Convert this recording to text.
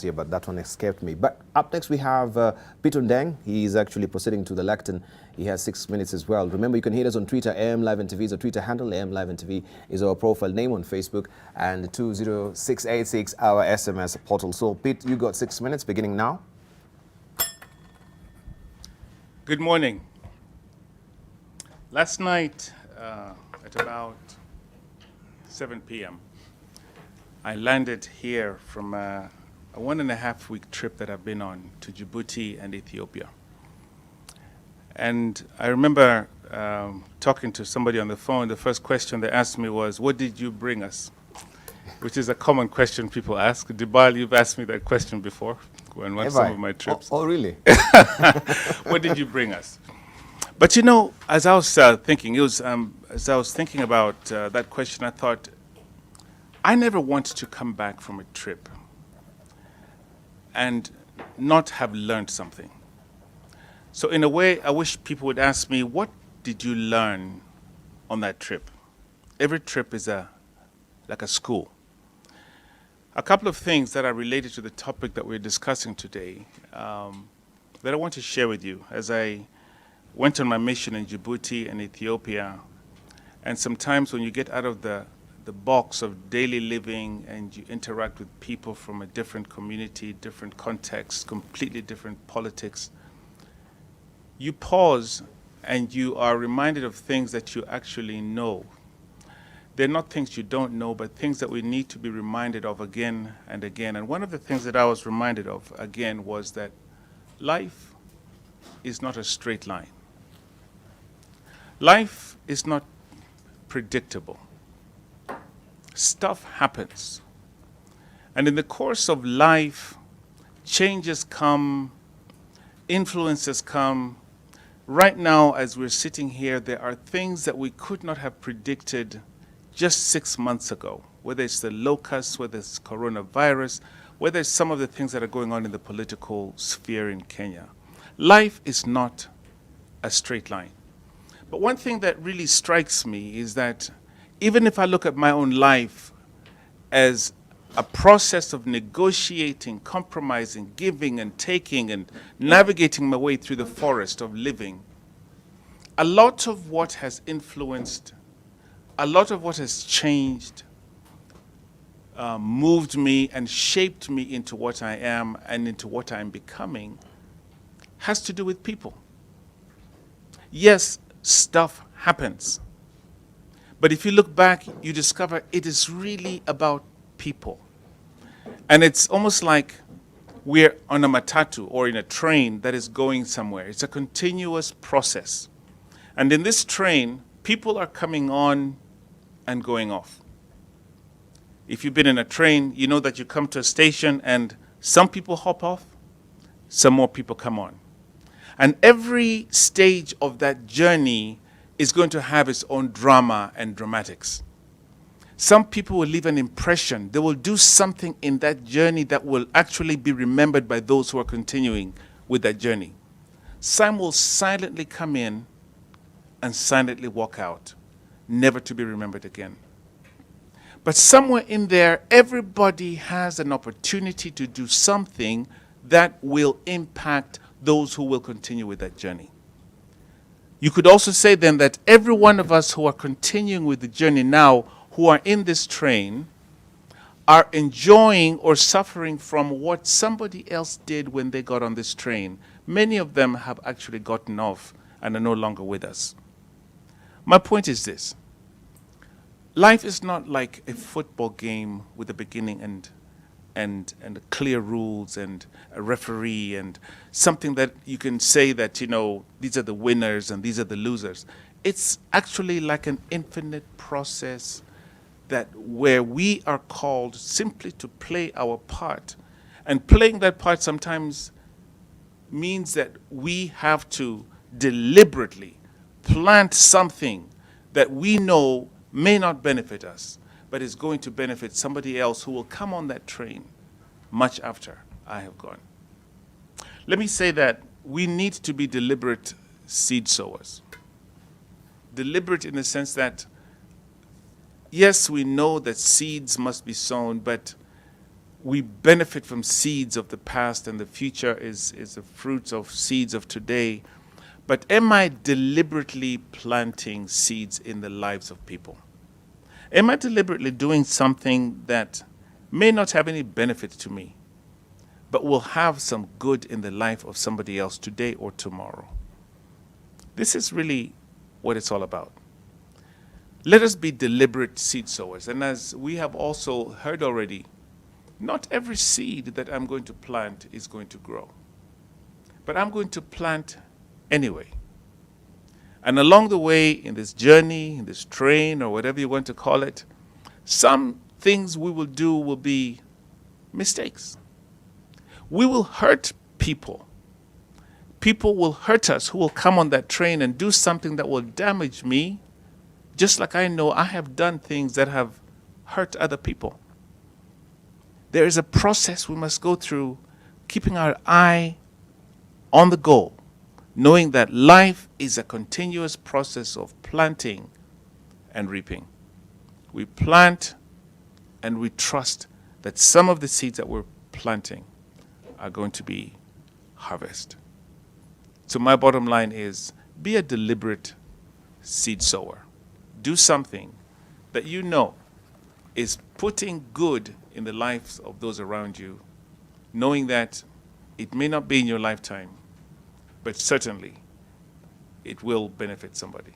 here, but that one escaped me. But up next we have Ondeng. He is actually proceeding to the lectern. He has 6 minutes as well. Remember, you can hit us on Twitter. AM Live and TV is our Twitter handle. AM Live and TV is our profile name on Facebook, and 20686 our SMS portal. So Pete, you got 6 minutes beginning now. Good morning. Last night at about 7 p.m. I landed here from a 1.5-week trip that I've been on to Djibouti and Ethiopia. And I remember talking to somebody on the phone. The first question they asked me was, "What did you bring us?" Which is a common question people ask. Dibal, you've asked me that question before when one some of my trips. Oh, really? What did you bring us? But you know, as I was thinking, as I was thinking about that question, I thought, I never want to come back from a trip and not have learned something. So in a way, I wish people would ask me, what did you learn on that trip? Every trip is like a school. A couple of things that are related to the topic that we're discussing today that I want to share with you as I went on my mission in Djibouti and Ethiopia. And sometimes when you get out of the box of daily living and you interact with people from a different community, different context, completely different politics, you pause and you are reminded of things that you actually know. They're not things you don't know, but things that we need to be reminded of again and again. And one of the things that I was reminded of again was that life is not a straight line. Life is not predictable. Stuff happens. And in the course of life, changes come, influences come. Right now, as we're sitting here, there are things that we could not have predicted just 6 months ago, whether it's the locusts, whether it's coronavirus, whether it's some of the things that are going on in the political sphere in Kenya. Life is not a straight line. But one thing that really strikes me is that even if I look at my own life as a process of negotiating, compromising, giving and taking and navigating my way through the forest of living, a lot of what has influenced, a lot of what has changed, moved me and shaped me into what I am and into what I'm becoming has to do with people. Yes, stuff happens. But if you look back, you discover it is really about people. And it's almost like we're on a matatu or in a train that is going somewhere. It's a continuous process. And in this train, people are coming on and going off. If you've been in a train, you know that you come to a station and some people hop off, some more people come on. And every stage of that journey is going to have its own drama and dramatics. Some people will leave an impression. They will do something in that journey that will actually be remembered by those who are continuing with that journey. Some will silently come in and silently walk out, never to be remembered again. But somewhere in there, everybody has an opportunity to do something that will impact those who will continue with that journey. You could also say then that every one of us who are continuing with the journey now, who are in this train, are enjoying or suffering from what somebody else did when they got on this train. Many of them have actually gotten off and are no longer with us. My point is this. Life is not like a football game with a beginning and clear rules and a referee and something that you can say that, you know, these are the winners and these are the losers. It's actually like an infinite process that where we are called simply to play our part. And playing that part sometimes means that we have to deliberately plant something that we know may not benefit us, but is going to benefit somebody else who will come on that train much after I have gone. Let me say that we need to be deliberate seed sowers. Deliberate in the sense that, yes, we know that seeds must be sown, but we benefit from seeds of the past, and the future is the fruits of seeds of today. But am I deliberately planting seeds in the lives of people? Am I deliberately doing something that may not have any benefit to me, but will have some good in the life of somebody else today or tomorrow? This is really what it's all about. Let us be deliberate seed sowers. And as we have also heard already, not every seed that I'm going to plant is going to grow. But I'm going to plant anyway. And along the way, in this journey, in this train, or whatever you want to call it, some things we will do will be mistakes. We will hurt people. People will hurt us who will come on that train and do something that will damage me, just like I know I have done things that have hurt other people. There is a process we must go through, keeping our eye on the goal, knowing that life is a continuous process of planting and reaping. We plant and we trust that some of the seeds that we're planting are going to be harvested. So my bottom line is, be a deliberate seed sower. Do something that you know is putting good in the lives of those around you, knowing that it may not be in your lifetime, but certainly it will benefit somebody.